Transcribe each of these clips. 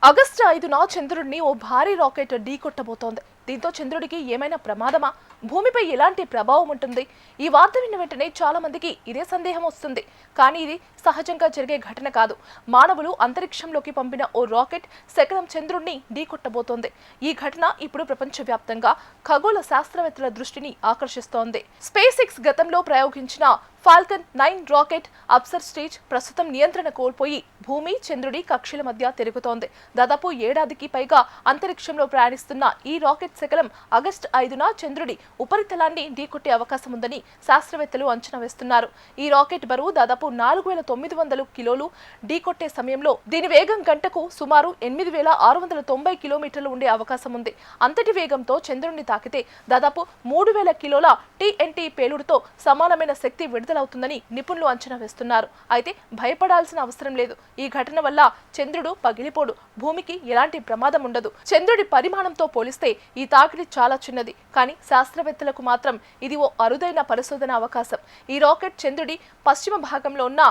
August 5న చంద్రుడిని ఓ భారీ rocket ఢీకొట్టబోతోంది. దీంతో చంద్రుడికి ఏమైనా ప్రమాదమా? భూమిపై ఎలాంటి ప్రభావం ఉంటుంది? ఈ వార్త విన్న వెంటనే చాలా మందికి ఇదే సందేహం వస్తుంది. కానీ ఇది సహజంగా జరిగే ఘటన కాదు. మానవులు అంతరిక్షంలోకి పంపిన ఓ రాకెట్ శకలం చంద్రుడిని ఢీకొట్టబోతోంది. ఈ ఘటన ఇప్పుడు ప్రపంచవ్యాప్తంగా ఖగోళ శాస్త్రవేత్తల దృష్టిని ఆకర్షిస్తోంది. స్పేస్ ఎక్స్ గతంలో ప్రయోగించిన ఫాల్కన్ 9 రాకెట్ అప్సర్ స్టేజ్ ప్రస్తుతం నియంత్రణ కోల్పోయి భూమి, చంద్రుడి కక్షల మధ్య తిరుగుతోంది. దాదాపు ఏడాదికి పైగా అంతరిక్షంలో ప్రయాణిస్తున్న ఈ రాకెట్ శకలం ఆగస్టు 5న చంద్రుడి ఉపరితలాన్ని ఢీకొట్టే అవకాశం ఉందని శాస్త్రవేత్తలు అంచనా వేస్తున్నారు. ఈ రాకెట్ బరువు దాదాపు 4900 కిలోలు. ఢీకొట్టే సమయంలో దీని వేగం గంటకు సుమారు 8690 కిలోమీటర్లు ఉండే అవకాశం ఉంది. అంతటి వేగంతో చంద్రుడిని తాకితే దాదాపు 3000 కిలోల TNT పేలుడుతో సమానమైన శక్తి విడుదలవుతుందని నిపుణులు అంచనా వేస్తున్నారు. అయితే భయపడాల్సిన అవసరం లేదు. ఈ ఘటన వల్ల చంద్రుడు పగిలిపోడు, భూమికి ఎలాంటి ప్రమాదం ఉండదు. చంద్రుడి పరిమాణంతో పోలిస్తే ఈ తాకిడి చాలా చిన్నది. కానీ శాస్త్రవేత్తలకు మాత్రం ఇది ఓ అరుదైన పరిశోధన అవకాశం. ఈ రాకెట్ చంద్రుడి పశ్చిమ భాగంలో ఉన్న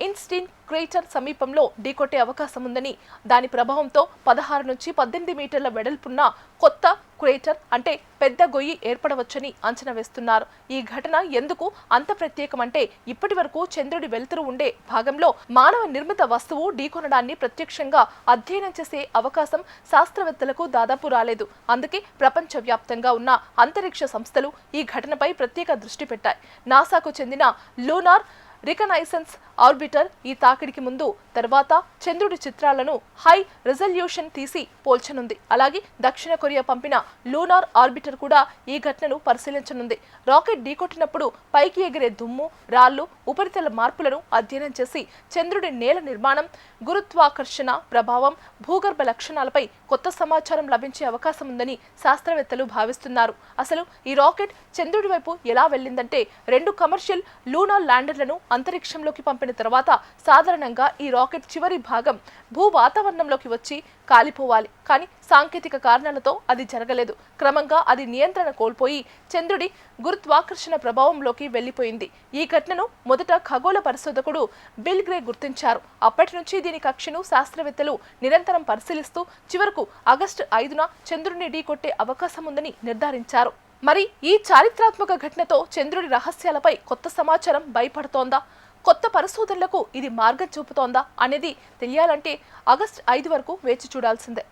ఇన్స్టీన్ క్రేటర్ సమీపంలో ఢీకొట్టే అవకాశం ఉందని, దాని ప్రభావంతో 16 నుంచి 18 మీటర్ల వెడల్పున్న కొత్త క్రేటర్ అంటే పెద్ద గొయ్యి ఏర్పడవచ్చని అంచనా వేస్తున్నారు. ఈ ఘటన ఎందుకు అంత ప్రత్యేకమంటే ఇప్పటి వరకు చంద్రుడి వెలుతురు ఉండే భాగంలో మానవ నిర్మిత వస్తువు ఢీకొనడాన్ని ప్రత్యక్షంగా అధ్యయనం చేసే అవకాశం శాస్త్రవేత్తలకు దాదాపు రాలేదు. అందుకే ప్రపంచవ్యాప్తంగా ఉన్న అంతరిక్ష సంస్థలు ఈ ఘటనపై ప్రత్యేక దృష్టి పెట్టాయి. నాసాకు చెందిన లూనార్ రికనైసెన్స్ ఆర్బిటర్ ఈ తాకిడికి ముందు తర్వాత చంద్రుడి చిత్రాలను హై రిజల్యూషన్ తీసి పోల్చనుంది. అలాగే దక్షిణ కొరియా పంపిన లూనార్ ఆర్బిటర్ కూడా ఈ ఘటనను పరిశీలించనుంది. రాకెట్ ఢీకొట్టినప్పుడు పైకి ఎగిరే దుమ్ము, రాళ్లు, ఉపరితల మార్పులను అధ్యయనం చేసి చంద్రుడి నేల నిర్మాణం, గురుత్వాకర్షణ ప్రభావం, భూగర్భ లక్షణాలపై కొత్త సమాచారం లభించే అవకాశం ఉందని శాస్త్రవేత్తలు భావిస్తున్నారు. అసలు ఈ రాకెట్ చంద్రుడి వైపు ఎలా వెళ్ళిందంటే 2 కమర్షియల్ లూనార్ ల్యాండర్లను అంతరిక్షంలోకి పంపిన తర్వాత సాధారణంగా ఈ రాకెట్ చివరి భాగం భూ వాతావరణంలోకి వచ్చి కాలిపోవాలి. కానీ సాంకేతిక కారణాలతో అది జరగలేదు. క్రమంగా అది నియంత్రణ కోల్పోయి చంద్రుడి గురుత్వాకర్షణ ప్రభావంలోకి వెళ్లిపోయింది. ఈ ఘటనను మొదట ఖగోళ పరిశోధకుడు బిల్ గ్రే గుర్తించారు. అప్పటి నుంచి దీని కక్షను శాస్త్రవేత్తలు నిరంతరం పరిశీలిస్తూ చివరకు ఆగస్టు 5న చంద్రుడిని ఢీకొట్టే అవకాశం ఉందని నిర్ధారించారు. మరి ఈ చారిత్రాత్మక ఘటనతో చంద్రుడి రహస్యాలపై కొత్త సమాచారం భయపడుతోందా? కొత్త పరిశోధనలకు ఇది మార్గం చూపుతోందా అనేది తెలియాలంటే ఆగస్టు 5 వరకు వేచి చూడాల్సిందే.